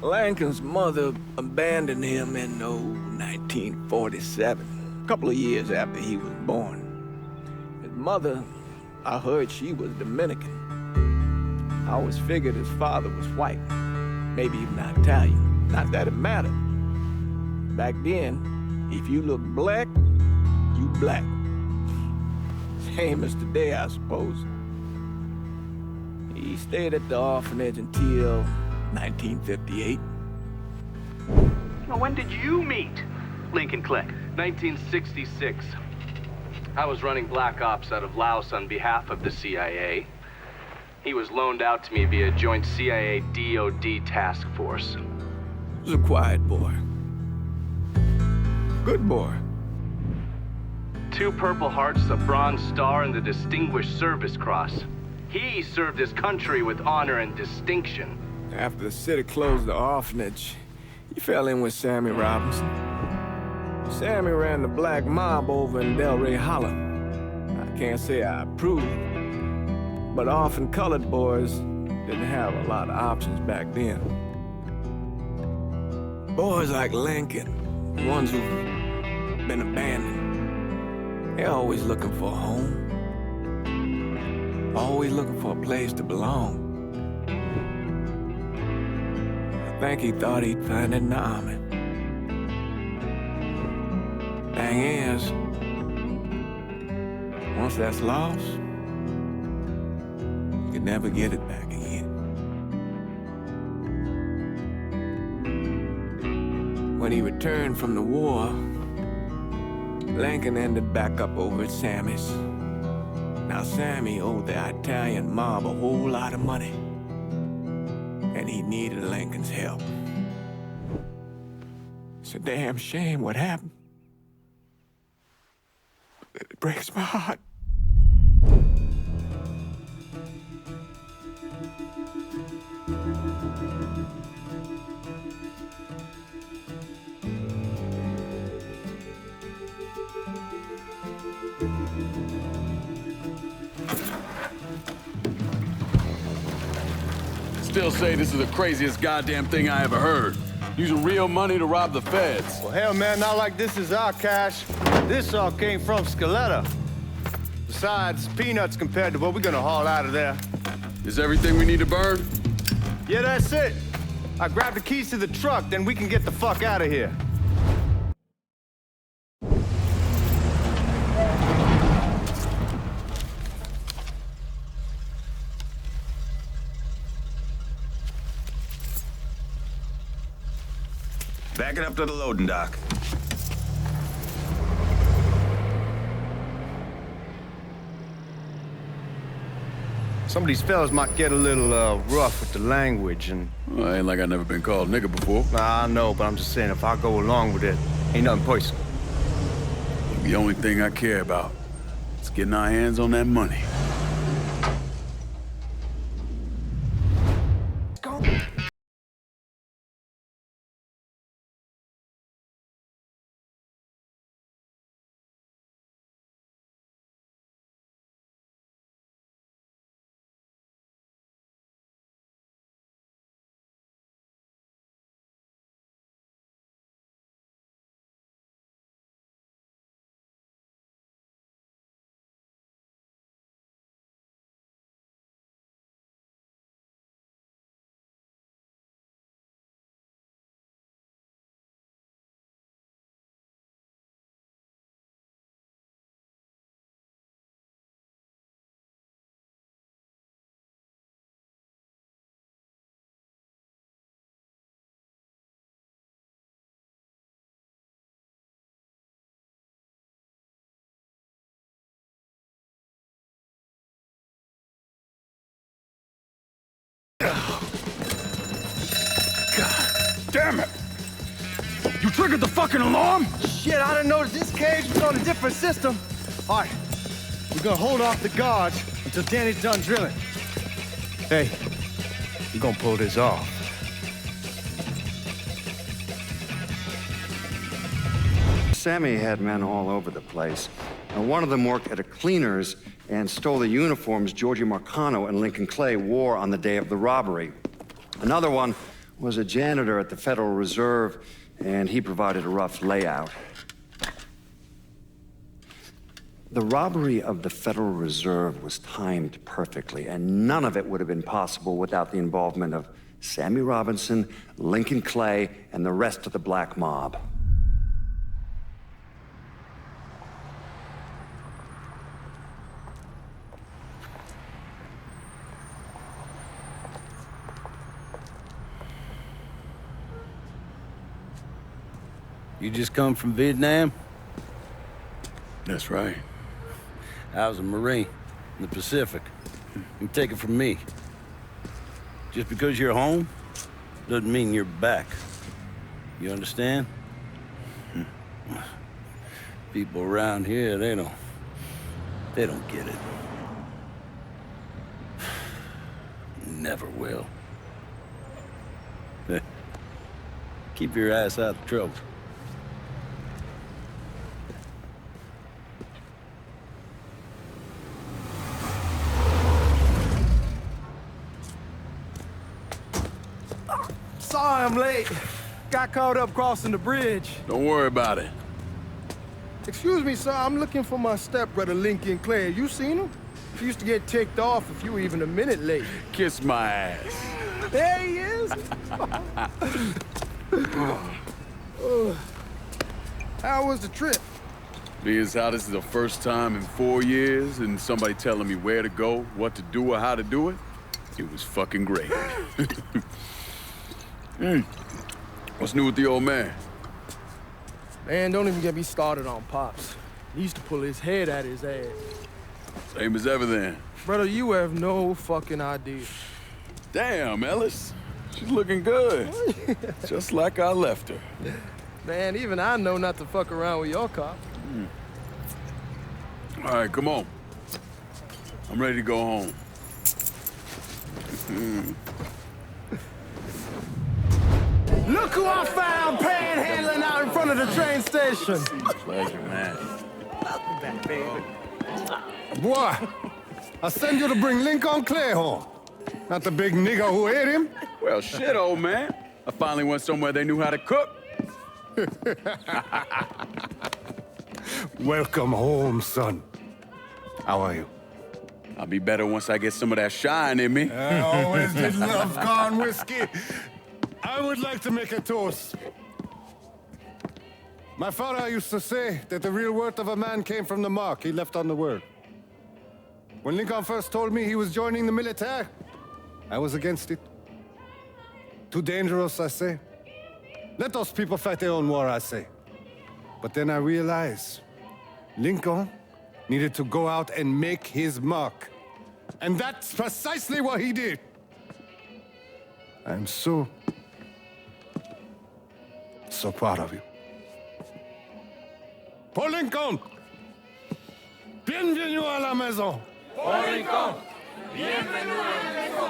Lincoln's mother abandoned him in 1947, a couple of years after he was born. His mother, I heard she was Dominican. I always figured his father was white, maybe even Italian. Not that it mattered. Back then, if you looked black, you black. Same as today, I suppose. He stayed at the orphanage until 1958. Well, when did you meet Lincoln Clay? 1966. I was running Black Ops out of Laos on behalf of the CIA. He was loaned out to me via joint CIA-DOD task force. He was a quiet boy. Good boy. 2 Purple Hearts, a Bronze Star, and the Distinguished Service Cross. He served his country with honor and distinction. After the city closed the orphanage, he fell in with Sammy Robinson. Sammy ran the black mob over in Delray Hollow. I can't say I approve, but orphan colored boys didn't have a lot of options back then. Boys like Lincoln, the ones who've been abandoned, they're always looking for a home. Always looking for a place to belong. I think he thought he'd find it in the army. Thing is, once that's lost, you can never get it back again. When he returned from the war, Lincoln ended back up over at Sammy's. Now, Sammy owed the Italian mob a whole lot of money, and he needed Lincoln's help. It's a damn shame what happened. It breaks my heart. Still say this is the craziest goddamn thing I ever heard. Using real money to rob the feds. Well, hell, man, not like this is our cash. This all came from Scaletta. Besides, peanuts compared to what we're gonna haul out of there. Is everything we need to burn? Yeah, that's it. I grabbed the keys to the truck, then we can get the fuck out of here. Back it up to the loading dock. Some of these fellas might get a little rough with the language, and... Well, ain't like I never been called nigga before. Nah, I know, but I'm just saying, if I go along with it, ain't nothing personal. The only thing I care about is getting our hands on that money. Damn it! You triggered the fucking alarm? Shit, I didn't notice this cage was on a different system. All right, we're gonna hold off the guards until Danny's done drilling. Hey, we're gonna pull this off. Sammy had men all over the place. Now, one of them worked at a cleaner's and stole the uniforms Georgie Marcano and Lincoln Clay wore on the day of the robbery. Another one was a janitor at the Federal Reserve, and he provided a rough layout. The robbery of the Federal Reserve was timed perfectly, and none of it would have been possible without the involvement of Sammy Robinson, Lincoln Clay, and the rest of the black mob. You just come from Vietnam? That's right. I was a Marine in the Pacific. You take it from me. Just because you're home doesn't mean you're back. You understand? People around here, they don't get it. Never will. Keep your ass out of trouble. Sorry I'm late. Got caught up crossing the bridge. Don't worry about it. Excuse me, sir. I'm looking for my stepbrother, Lincoln Clay. You seen him? He used to get ticked off if you were even a minute late. Kiss my ass. There he is. How was the trip? Being as how this is the first time in 4 years and somebody telling me where to go, what to do, or how to do it, it was fucking great. What's new with the old man? Man, don't even get me started on Pops. He used to pull his head out his ass. Same as ever then. Brother, you have no fucking idea. Damn, Ellis. She's looking good. Just like I left her. Man, even I know not to fuck around with your cop. All right, come on. I'm ready to go home. Look who I found panhandling out in front of the train station. Pleasure, man. Boy, I send you to bring Lincoln Clay home. Not the big nigger who ate him. Well, shit, old man. I finally went somewhere they knew how to cook. Welcome home, son. How are you? I'll be better once I get some of that shine in me. I always did love corn whiskey. I would like to make a toast. My father used to say that the real worth of a man came from the mark he left on the world. When Lincoln first told me he was joining the military, I was against it. Too dangerous, I say. Let those people fight their own war, I say. But then I realized Lincoln needed to go out and make his mark. And that's precisely what he did. I'm so proud of you. Paul Lincoln! Bienvenue à la maison! Paul Lincoln, bienvenue à la maison.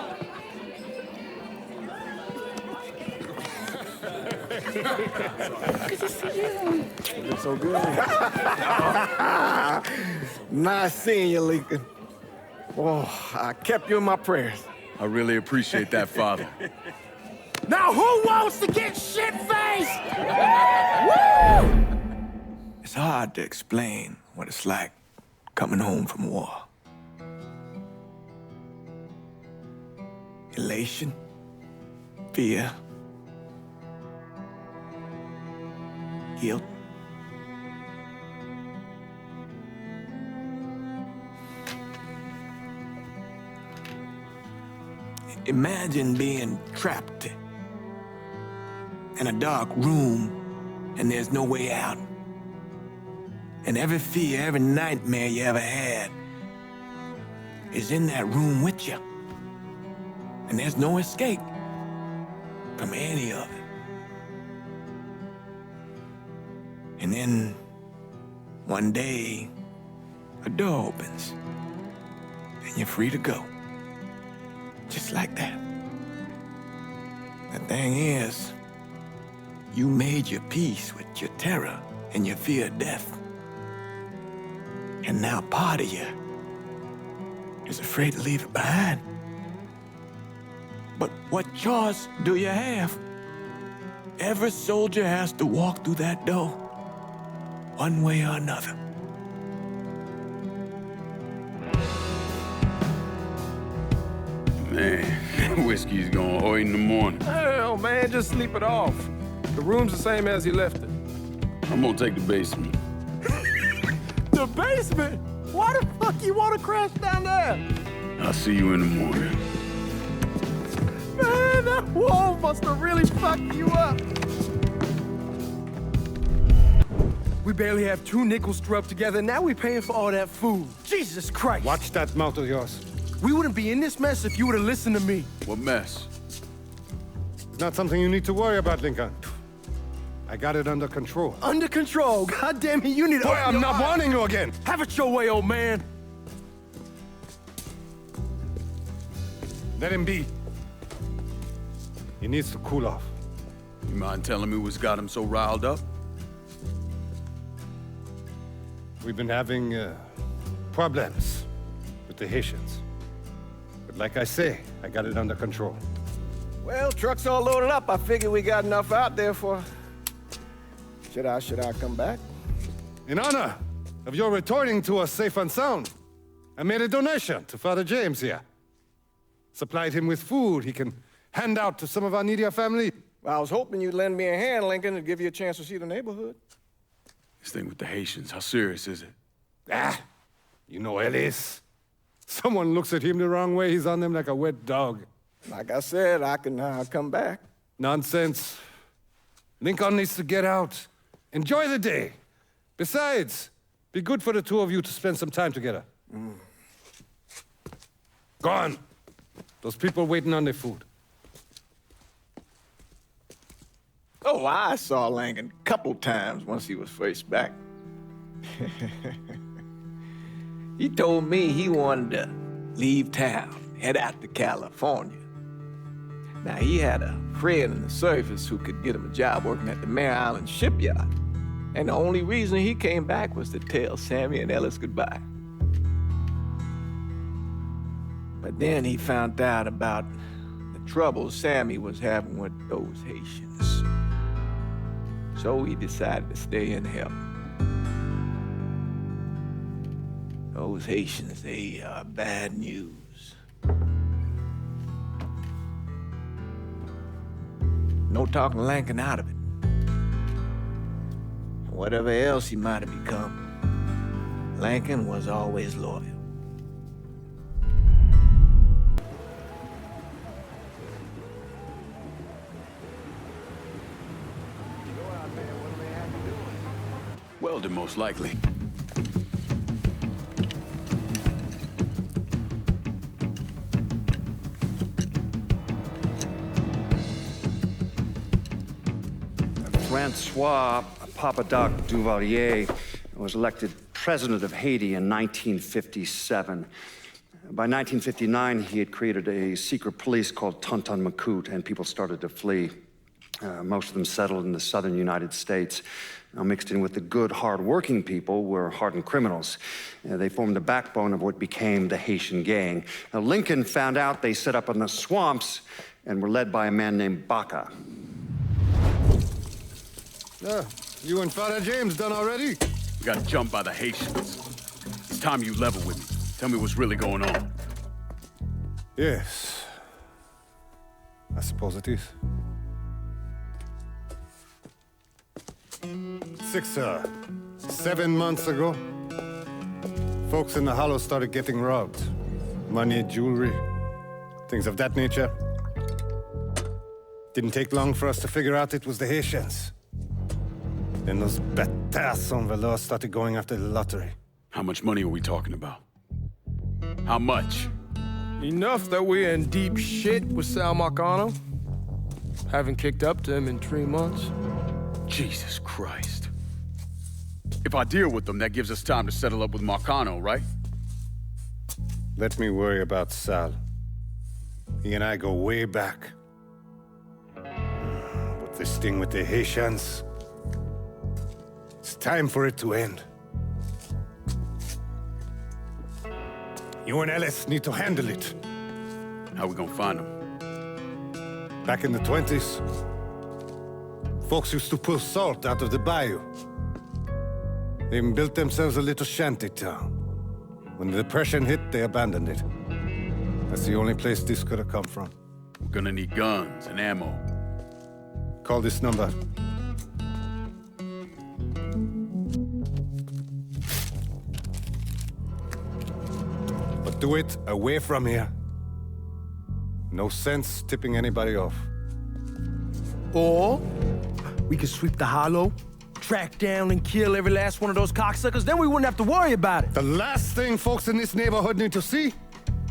Good to see you. You look so good. Nice seeing you, Lincoln. Oh, I kept you in my prayers. I really appreciate that, Father. Now who wants to get shit-faced? Woo! It's hard to explain what it's like coming home from war. Elation, fear, guilt. Imagine being trapped in a dark room and there's no way out. And every fear, every nightmare you ever had is in that room with you. And there's no escape from any of it. And then one day, a door opens and you're free to go. Just like that. The thing is, you made your peace with your terror and your fear of death. And now part of you is afraid to leave it behind. But what choice do you have? Every soldier has to walk through that door, one way or another. Man, whiskey's gonna hurt in the morning. Hell, man, just sleep it off. The room's the same as he left it. I'm gonna take the basement. The basement? Why the fuck you want to crash down there? I'll see you in the morning. Man, that wall must have really fucked you up. We barely have 2 nickels to rub together, now we paying for all that food. Jesus Christ. Watch that mouth of yours. We wouldn't be in this mess if you would have listened to me. What mess? It's not something you need to worry about, Lincoln. I got it under control. Under control. God damn it, you need to Boy, open I'm your not eyes. warning you again. Have it your way, old man. Let him be. He needs to cool off. You mind telling me what's got him so riled up? We've been having problems with the Haitians. But like I say, I got it under control. Well, truck's all loaded up. I figure we got enough out there for... Should I come back? In honor of your returning to us safe and sound, I made a donation to Father James here. Supplied him with food he can hand out to some of our needier family. Well, I was hoping you'd lend me a hand, Lincoln, and give you a chance to see the neighborhood. This thing with the Haitians, how serious is it? Ah, you know Ellis. Someone looks at him the wrong way, he's on them like a wet dog. Like I said, I can come back. Nonsense. Lincoln needs to get out. Enjoy the day. Besides, be good for the two of you to spend some time together. Go on. Those people waiting on their food. Oh, I saw Lincoln a couple times once he was first back. He told me he wanted to leave town, head out to California. Now, he had a friend in the service who could get him a job working at the Mare Island shipyard. And the only reason he came back was to tell Sammy and Ellis goodbye. But then he found out about the trouble Sammy was having with those Haitians. So he decided to stay and help. Those Haitians, they are bad news. No talking Lincoln out of it. Whatever else he might have become, Lincoln was always loyal. Welding, most likely. Francois Papadoc Duvalier was elected president of Haiti in 1957. By 1959, he had created a secret police called Tonton Macoute, and people started to flee. Most of them settled in the southern United States. Now, mixed in with the good, hard-working people were hardened criminals. They formed the backbone of what became the Haitian gang. Now, Lincoln found out they set up in the swamps and were led by a man named Baca. You and Father James done already? We got jumped by the Haitians. It's time you level with me. Tell me what's really going on. Yes. I suppose it is. 7 months ago, folks in the Hollow started getting robbed. Money, jewelry, things of that nature. Didn't take long for us to figure out it was the Haitians. Then those bâtards en velours started going after the lottery. How much money are we talking about? How much? Enough that we're in deep shit with Sal Marcano. Haven't kicked up to him in 3 months. Jesus Christ. If I deal with them, that gives us time to settle up with Marcano, right? Let me worry about Sal. He and I go way back. But this thing with the Haitians, it's time for it to end. You and Ellis need to handle it. How we gonna find them? Back in the 20s, folks used to pull salt out of the bayou. They even built themselves a little shanty town. When the Depression hit, they abandoned it. That's the only place this could have come from. We're gonna need guns and ammo. Call this number. But do it away from here. No sense tipping anybody off. Or we could sweep the hollow, track down and kill every last one of those cocksuckers, then we wouldn't have to worry about it. The last thing folks in this neighborhood need to see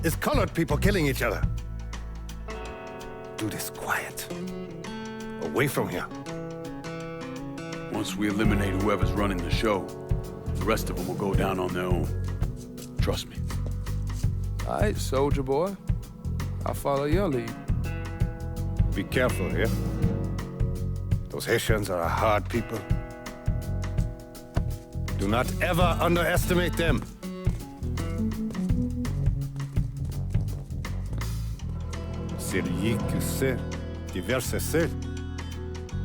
is colored people killing each other. Do this quiet. Away from here. Once we eliminate whoever's running the show, the rest of them will go down on their own. Trust me. All right, soldier boy. I'll follow your lead. Be careful here. Those Haitians are a hard people. Do not ever underestimate them. Celui qui sait diverser seul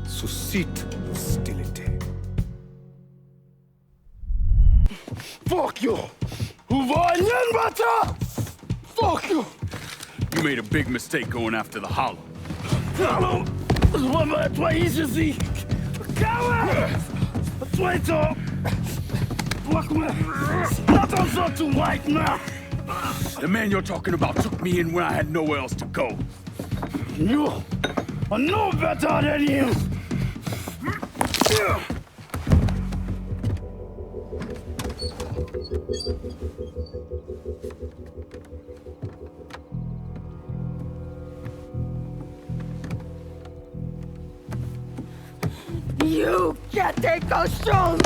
suscite l'hostilité. Fuck you! Fuck you! You made a big mistake going after the hollow. Allô? Toi ici! Coward! Traitor! Attention to white man! The man you're talking about took me in when I had nowhere else to go. You are no better than him! You can't take those shows!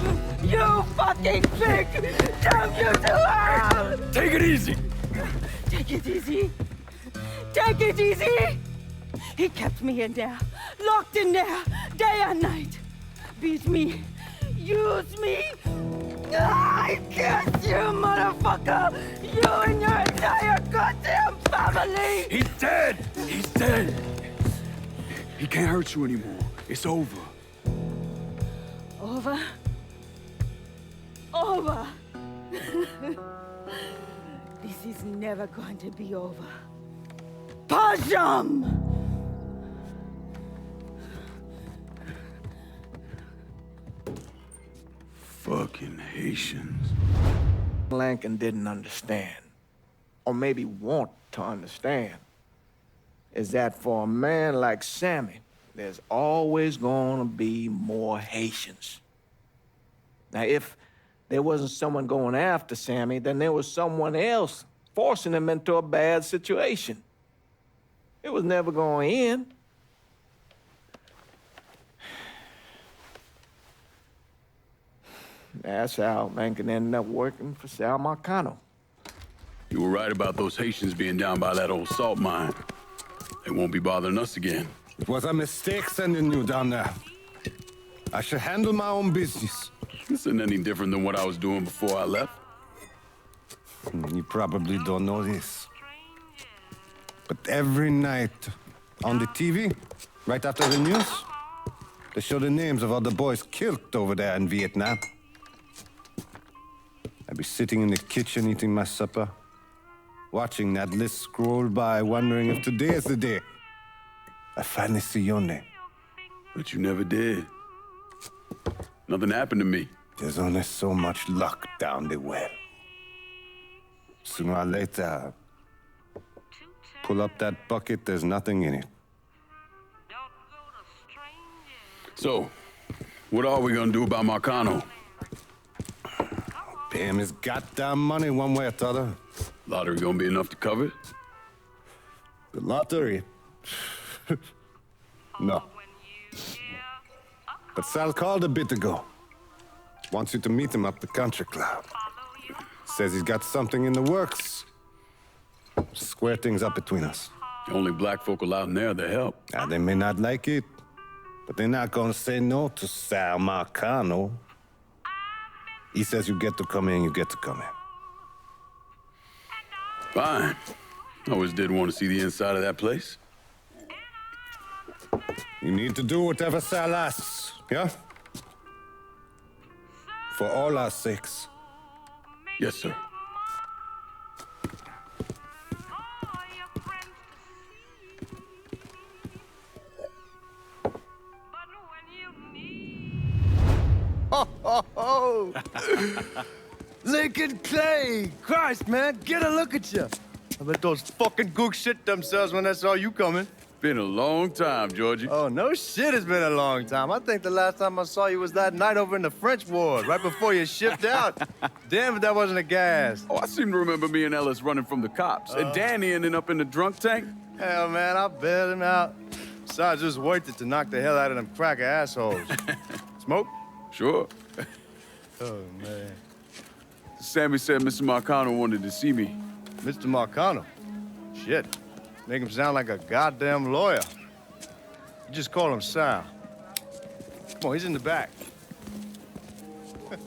You fucking pig! Damn you to hell! Take it easy! Take it easy! Take it easy! He kept me in there, locked in there, day and night. Beat me, use me. I curse you, motherfucker! You and your entire goddamn family! He's dead! He's dead! He can't hurt you anymore. It's over. Over? Over! This is never going to be over. Pajam! Fucking Haitians. Lincoln didn't understand, or maybe want to understand, is that for a man like Sammy, there's always gonna be more Haitians. Now, if there wasn't someone going after Sammy, then there was someone else forcing him into a bad situation. It was never going to end. That's how Lincoln ended up working for Sal Marcano. You were right about those Haitians being down by that old salt mine. They won't be bothering us again. It was a mistake sending you down there. I should handle my own business. This isn't any different than what I was doing before I left. You probably don't know this. But every night on the TV, right after the news, they show the names of all the boys killed over there in Vietnam. I'd be sitting in the kitchen eating my supper, watching that list scroll by, wondering if today is the day I finally see your name. But you never did. Nothing happened to me. There's only so much luck down the well. Sooner or later, pull up that bucket, there's nothing in it. So, what are we gonna do about Marcano? Pay him his goddamn money one way or the other. Lottery gonna be enough to cover it? The lottery? No. But Sal called a bit ago. Wants you to meet him up the country club. Says he's got something in the works. Square things up between us. The only black folk allowed in there to help. They may not like it, but they're not gonna say no to Sal Marcano. He says you get to come in, you get to come in. Fine. I always did want to see the inside of that place. You need to do whatever Sal asks, yeah? For all our sakes. Yes, sir. Oh, Lincoln Clay! Christ, man, get a look at you. I bet those fucking gooks shit themselves when they saw you coming. Been a long time, Georgie. Oh, no shit, it's been a long time. I think the last time I saw you was that night over in the French ward, right before you shipped out. Damn if that wasn't a gas. Oh, I seem to remember me and Ellis running from the cops. And Danny ending up in the drunk tank. Hell, man, I bailed him out. Besides, just worth it to knock the hell out of them cracker assholes. Smoke? Sure. Oh, man. Sammy said Mr. Marcano wanted to see me. Mr. Marcano? Shit. Make him sound like a goddamn lawyer. You just call him Sal. Come on, he's in the back. I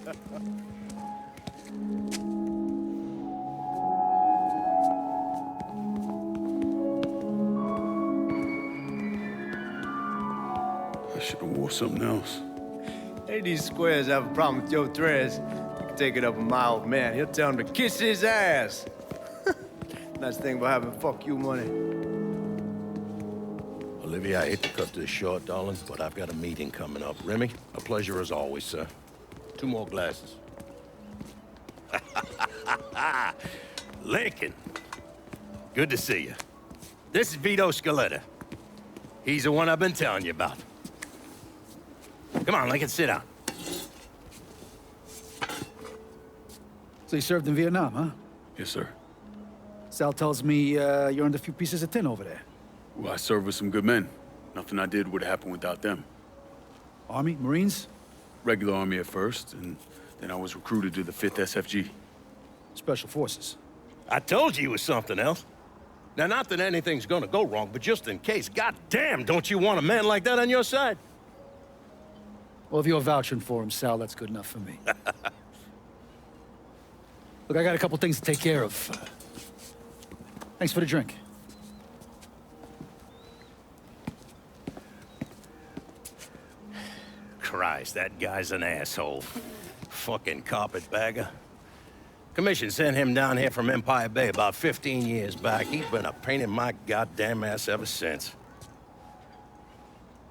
should have wore something else. Hey, these squares have a problem with your threads. You can take it up with my old man. He'll tell him to kiss his ass. Nice thing about having fuck you money. Olivia, I hate to cut this short, darling, but I've got a meeting coming up. Remy, a pleasure as always, sir. 2 more glasses. Lincoln. Good to see you. This is Vito Scaletta. He's the one I've been telling you about. Come on, Lincoln, sit down. So you served in Vietnam, huh? Yes, sir. Sal tells me you earned a few pieces of tin over there. Well, I served with some good men. Nothing I did would happen without them. Army? Marines? Regular Army at first, and then I was recruited to the 5th SFG. Special Forces. I told you it was something else. Now, not that anything's gonna go wrong, but just in case, goddamn, don't you want a man like that on your side? Well, if you're vouching for him, Sal, that's good enough for me. Look, I got a couple things to take care of. Thanks for the drink. Christ, that guy's an asshole. Fucking carpetbagger. Commission sent him down here from Empire Bay about 15 years back. He's been a pain in my goddamn ass ever since.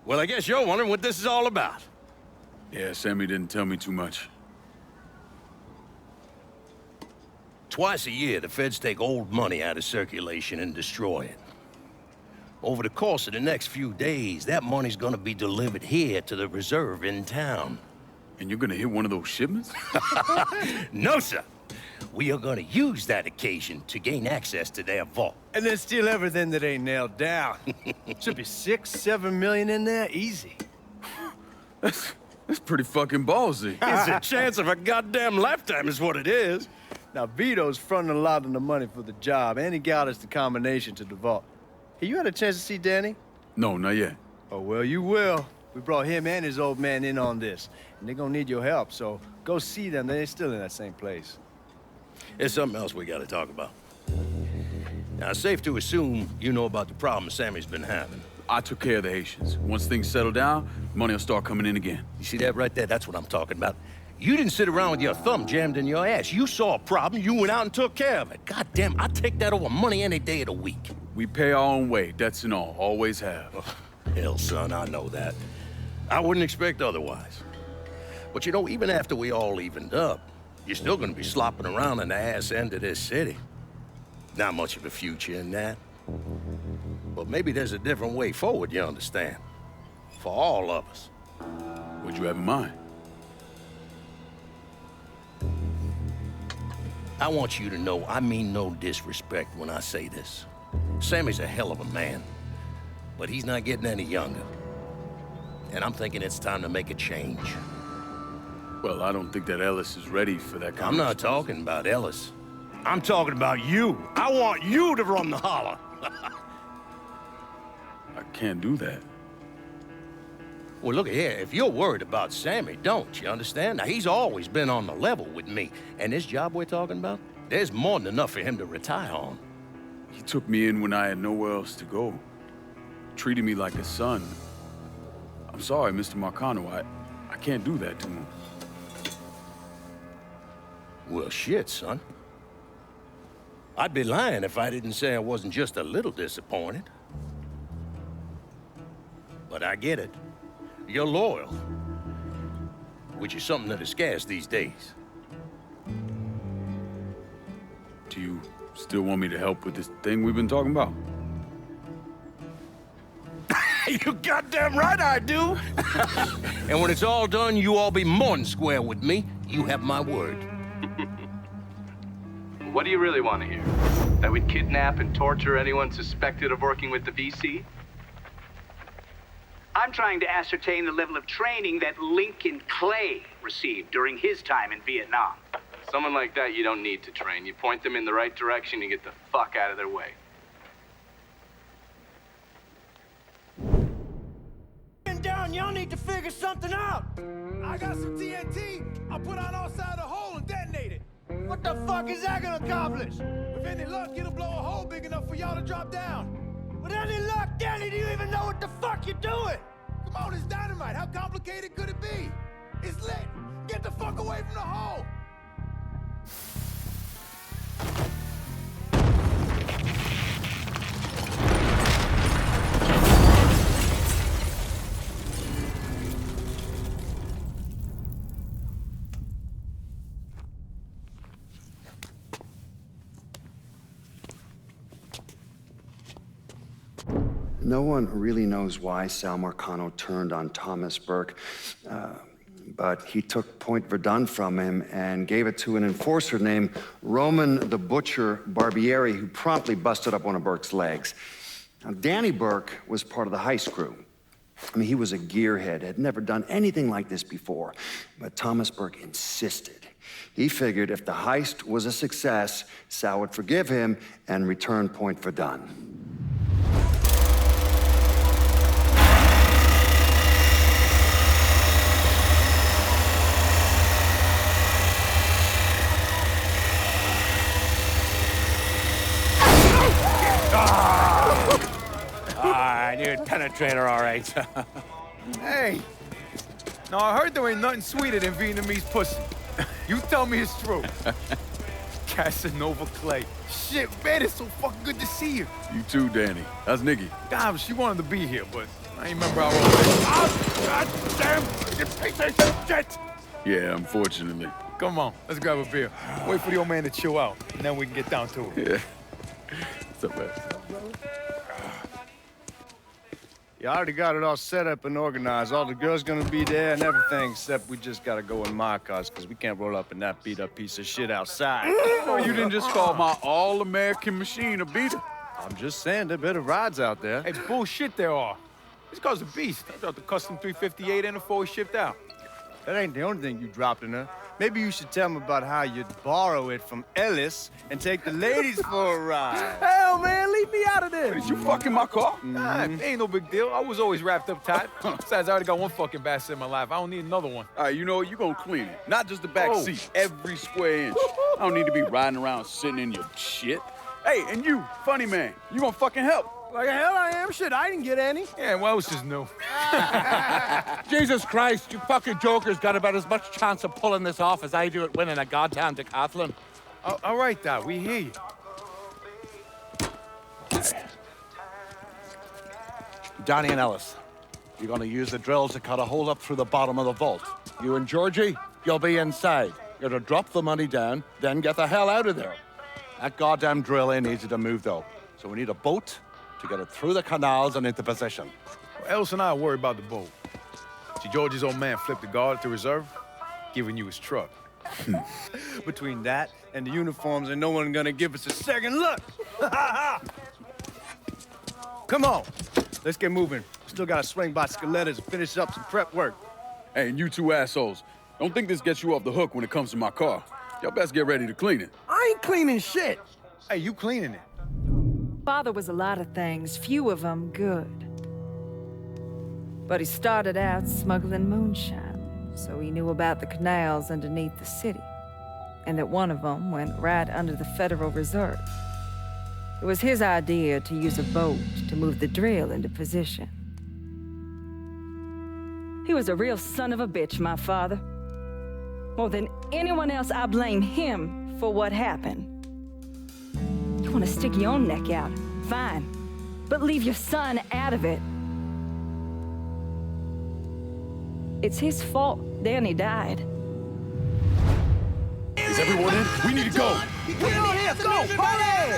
Well, I guess you're wondering what this is all about. Yeah, Sammy didn't tell me too much. Twice a year, the feds take old money out of circulation and destroy it. Over the course of the next few days, that money's gonna be delivered here to the reserve in town. And you're gonna hit one of those shipments? No, sir. We are gonna use that occasion to gain access to their vault. And then steal everything that ain't nailed down. Should be 6, 7 million in there, easy. That's pretty fucking ballsy. It's a chance of a goddamn lifetime is what it is. Now, Vito's fronting a lot of the money for the job, and he got us the combination to the vault. Hey, you had a chance to see Danny? No, not yet. Oh, well, you will. We brought him and his old man in on this, and they're gonna need your help, so go see them. They're still in that same place. There's something else we gotta talk about. Now, it's safe to assume you know about the problem Sammy's been having. I took care of the Haitians. Once things settle down, money will start coming in again. You see that right there? That's what I'm talking about. You didn't sit around with your thumb jammed in your ass. You saw a problem, you went out and took care of it. Goddamn, I'd take that over money any day of the week. We pay our own way, debts and all. Always have. Oh, hell, son, I know that. I wouldn't expect otherwise. But you know, even after we all evened up, you're still gonna be slopping around in the ass end of this city. Not much of a future in that. But maybe there's a different way forward, you understand? For all of us. What'd you have in mind? I want you to know I mean no disrespect when I say this. Sammy's a hell of a man, but he's not getting any younger. And I'm thinking it's time to make a change. Well, I don't think that Ellis is ready for that kind I'm not talking about Ellis. I'm talking about you. I want you to run the holler. I can't do that. Well, look here, if you're worried about Sammy, don't, you understand? Now, he's always been on the level with me, and this job we're talking about, there's more than enough for him to retire on. He took me in when I had nowhere else to go. Treated me like a son. I'm sorry, Mr. Marcano. I can't do that to him. Well, shit, son. I'd be lying if I didn't say I wasn't just a little disappointed. But I get it. You're loyal. Which is something that is scarce these days. Do you still want me to help with this thing we've been talking about? You goddamn right I do! And when it's all done, you all be more than square with me. You have my word. What do you really want to hear? That we'd kidnap and torture anyone suspected of working with the VC? I'm trying to ascertain the level of training that Lincoln Clay received during his time in Vietnam. Someone like that you don't need to train. You point them in the right direction and get the fuck out of their way. Down, y'all need to figure something out. I got some TNT. I'll put on outside the hole and detonate it. What the fuck is that gonna accomplish? With any luck, it'll blow a hole big enough for y'all to drop down. With any luck, Danny, do you even know what the fuck you're doing? Come on, it's dynamite. How complicated could it be? It's lit. Get the fuck away from the hole. No one really knows why Sal Marcano turned on Thomas Burke, but he took Point Verdun from him and gave it to an enforcer named Roman the Butcher Barbieri, who promptly busted up one of Burke's legs. Now, Danny Burke was part of the heist crew. I mean, he was a gearhead, had never done anything like this before, but Thomas Burke insisted. He figured if the heist was a success, Sal would forgive him and return Point Verdun. I knew it'd penetrate her all right. Hey. Now, I heard there ain't nothing sweeter than Vietnamese pussy. You tell me it's true. Casanova Clay. Shit, man, it's so fucking good to see you. You too, Danny. How's Nikki? God, she wanted to be here, but I ain't remember how old it is. Oh, God damn! You piece of shit! Yeah, unfortunately. Come on, let's grab a beer. Wait for the old man to chill out, and then we can get down to it. Yeah. What's up, man? You already got it all set up and organized. All the girls gonna be there and everything, except we just gotta go in my cars, because we can't roll up in that beat-up piece of shit outside. Oh, you didn't just call my all-American machine a beater? I'm just saying, there are better rides out there. Hey, bullshit there are. This car's a beast. I dropped the custom 358 in before we shipped out. That ain't the only thing you dropped in her. Maybe you should tell me about how you'd borrow it from Ellis and take the ladies for a ride. Hell, man, leave me out of this. Did you fucking my car? Nah, ain't no big deal. I was always wrapped up tight. Besides, I already got one fucking bastard in my life. I don't need another one. All right, you know what? You're gonna clean it. Not just the back seat, every square inch. I don't need to be riding around sitting in your shit. Hey, and you, funny man, you gonna fucking help. Like hell I am. Shit, I didn't get any. Yeah, well, it's just new. Jesus Christ, you fucking jokers got about as much chance of pulling this off as I do at winning a goddamn decathlon. All right, Doc, we hear you. Danny and Ellis, you're gonna use the drills to cut a hole up through the bottom of the vault. You and Georgie, you'll be inside. You're to drop the money down, then get the hell out of there. That goddamn drill ain't easy to move, though. So we need a boat to get it through the canals and into position. Well, Ellis and I are worried about the boat. See, George's old man flipped the guard at the reserve, giving you his truck. Between that and the uniforms, and no one gonna give us a second look. Come on, let's get moving. Still gotta swing by Skelettas and finish up some prep work. Hey, and you two assholes, don't think this gets you off the hook when it comes to my car. Y'all best get ready to clean it. I ain't cleaning shit. Hey, you cleaning it. Father was a lot of things, few of them good. But he started out smuggling moonshine, so he knew about the canals underneath the city, and that one of them went right under the Federal Reserve. It was his idea to use a boat to move the drill into position. He was a real son of a bitch, my father. More than anyone else, I blame him for what happened. You want to stick your own neck out? Fine. But leave your son out of it. It's his fault Danny died. Is everyone in? We need to go. We on here, go, hurry!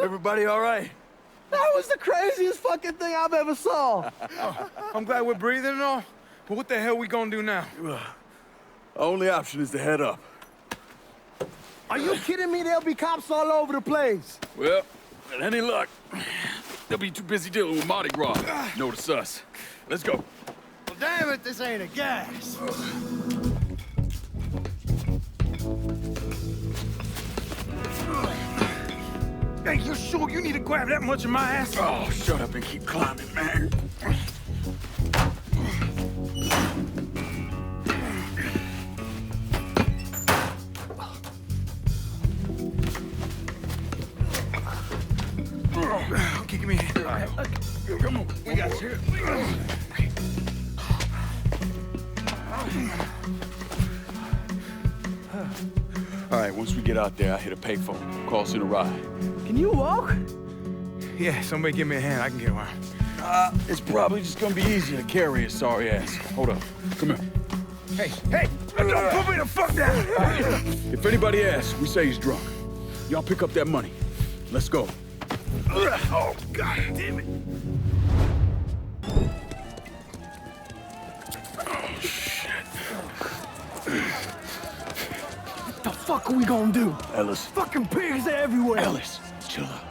Everybody all right? That was the craziest fucking thing I've ever saw. I'm glad we're breathing and all, but what the hell we gonna do now? Only option is to head up. Are you kidding me? There'll be cops all over the place. Well, with any luck, they'll be too busy dealing with Mardi Gras. Notice us. Let's go. Well, damn it, this ain't a gas. Hey, you sure you need to grab that much of my ass? Oh, shut up and keep climbing, man. Okay, give me a hand. All right. Come on, we got you. All right, once we get out there, I hit a payphone. Call us in a ride. Can you walk? Yeah, somebody give me a hand. I can get around. It's probably just gonna be easier to carry his sorry ass. Hold up. Come here. Hey, don't put me the fuck down! If anybody asks, we say he's drunk. Y'all pick up that money. Let's go. Oh, God damn it. Oh, shit. What the fuck are we gonna do? Ellis. Fucking pigs everywhere. Ellis, chill out.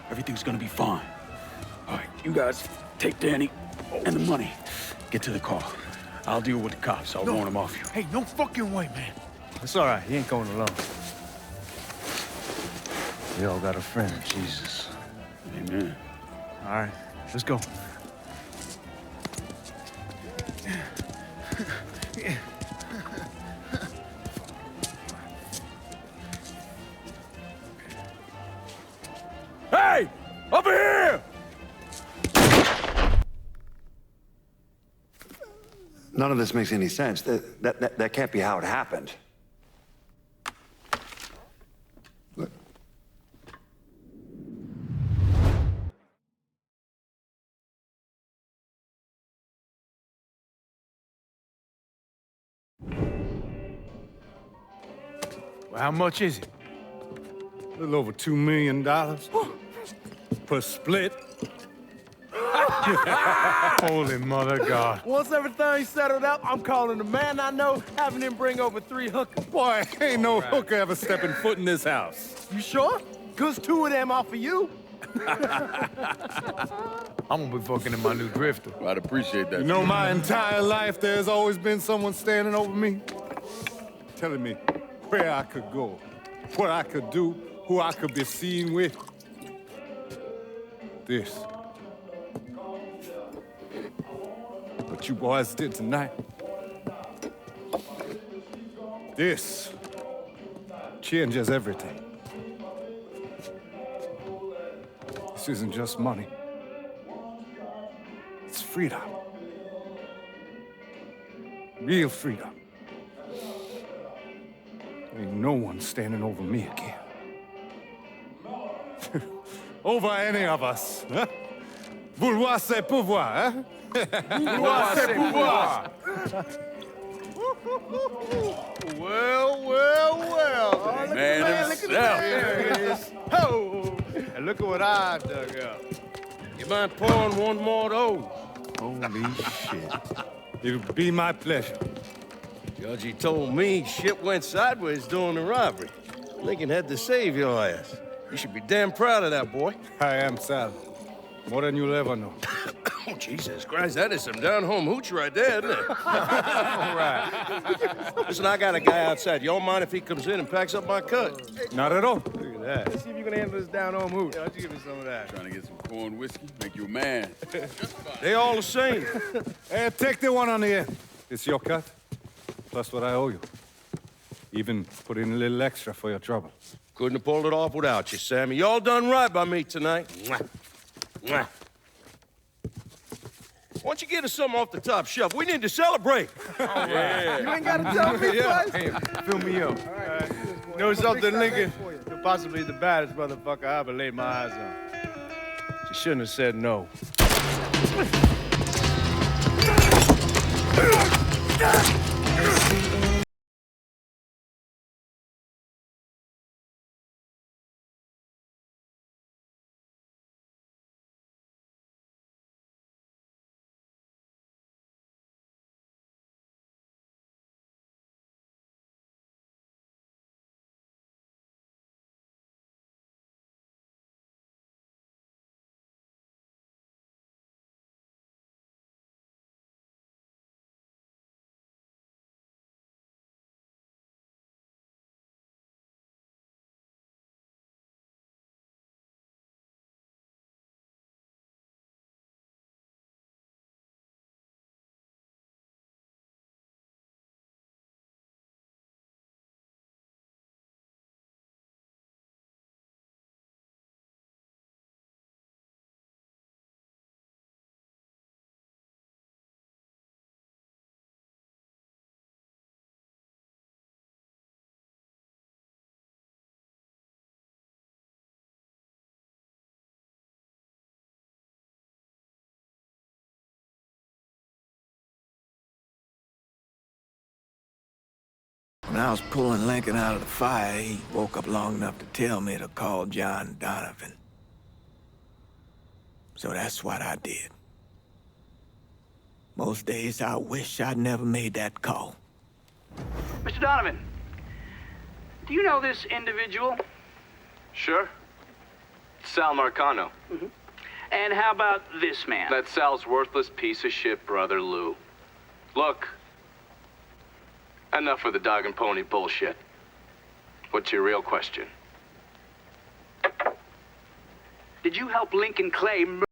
Everything's gonna be fine. All right, you guys take Danny and the money. Get to the car. I'll deal with the cops. I'll warn them off you. Hey, no fucking way, man. It's all right. He ain't going alone. We all got a friend, Jesus. Amen. All right, let's go. Hey! Over here! None of this makes any sense. That can't be how it happened. Look. Well, how much is it? A little over $2 million per split. Holy mother God. Once everything's settled up, I'm calling the man I know, having him bring over 3 hookers. Boy, ain't no hooker ever stepping foot in this house. You sure? 'Cause 2 of them are for you. I'm gonna be fucking in my new drifter. I'd appreciate that. You know, my entire life, there's always been someone standing over me, telling me where I could go, what I could do, who I could be seen with. This. What you boys did tonight. This changes everything. This isn't just money. It's freedom. Real freedom. Ain't no one standing over me again. Over any of us, huh? Vouloir c'est pouvoir, hein? Vouloir c'est pouvoir. Well. Man himself. There it is. Oh, and look at what I dug up. You mind pouring one more of those? Holy shit. It'll be my pleasure. Judgy told me shit went sideways during the robbery. Lincoln had to save your ass. You should be damn proud of that, boy. I am, Sal. More than you'll ever know. Oh, Jesus Christ, that is some down-home hooch right there, isn't it? All right. Listen, I got a guy outside. Y'all mind if he comes in and packs up my cut? Not at all. Look at that. Let's see if you can handle this down on mood. Yeah, why don't you give me some of that? Trying to get some corn whiskey, make you a man. They all the same. Hey, take the one on the end. It's your cut, plus what I owe you. Even put in a little extra for your trouble. Couldn't have pulled it off without you, Sammy. Y'all done right by me tonight. Mwah. Mwah. Why don't you get us something off the top shelf? We need to celebrate. Yeah. You ain't got to tell me twice. Hey, fill me up. All right. You know something, Lincoln? You're possibly the baddest motherfucker I ever laid my eyes on. You shouldn't have said no. When I was pulling Lincoln out of the fire, he woke up long enough to tell me to call John Donovan. So that's what I did. Most days I wish I'd never made that call. Mr. Donovan, do you know this individual? Sure. Sal Marcano. And how about this man? That's Sal's worthless piece of shit brother, Lou. Look, enough of the dog and pony bullshit. What's your real question? Did you help Lincoln Clay murder?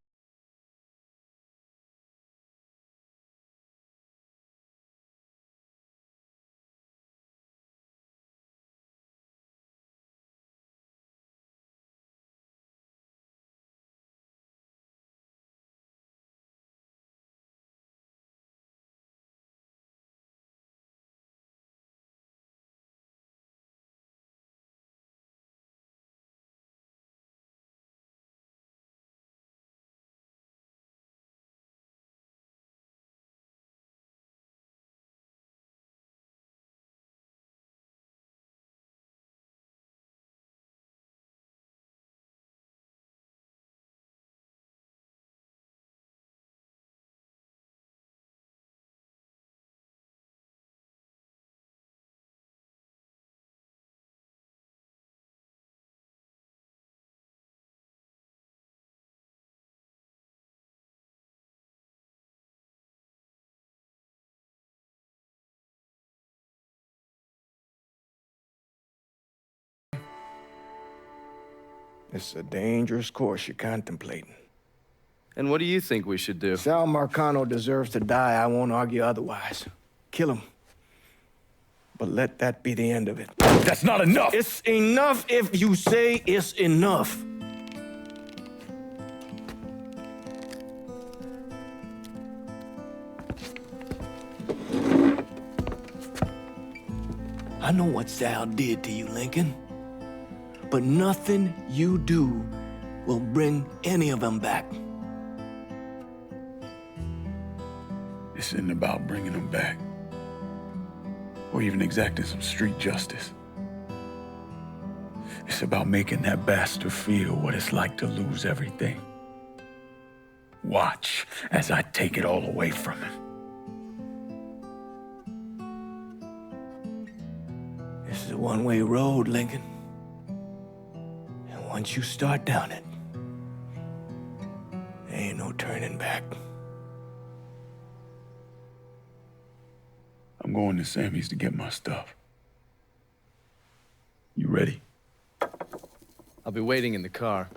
It's a dangerous course you're contemplating. And what do you think we should do? Sal Marcano deserves to die. I won't argue otherwise. Kill him. But let that be the end of it. That's not enough! It's enough if you say it's enough. I know what Sal did to you, Lincoln. But nothing you do will bring any of them back. This isn't about bringing them back. Or even exacting some street justice. It's about making that bastard feel what it's like to lose everything. Watch as I take it all away from him. This is a one-way road, Lincoln. Once you start down it, there ain't no turning back. I'm going to Sammy's to get my stuff. You ready? I'll be waiting in the car.